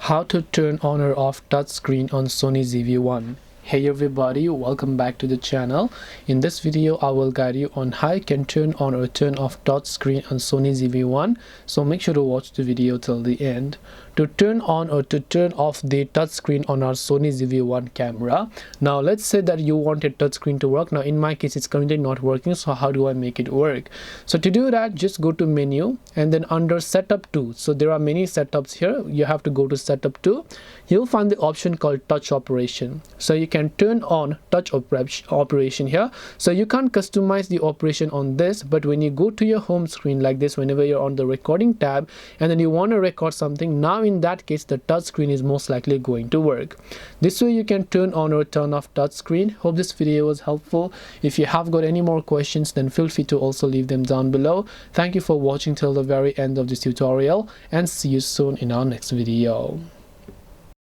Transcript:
How to turn on or off touchscreen on Sony ZV-1. Hey everybody, welcome back to the channel. In this video I will guide you on how you can turn on or turn off touchscreen on Sony ZV-1, so make sure to watch the video till the end. To turn on or to turn off the touchscreen on our Sony ZV-1 camera. Now let's say that you want a touchscreen to work. Now in my case it's currently not working, so how do I make it work? So to do that, just go to menu and then under setup 2. So there are many setups here. You have to go to setup 2. You'll find the option called touch operation. So you can turn on touch operation here. So you can't customize the operation on this, but when you go to your home screen like this, whenever you're on the recording tab and then you want to record something, now in that case the touch screen is most likely going to work. This way you can turn on or turn off touch screen. Hope this video was helpful. If you have got any more questions, then feel free to also leave them down below. Thank you for watching till the very end of this tutorial, and see you soon in our next video.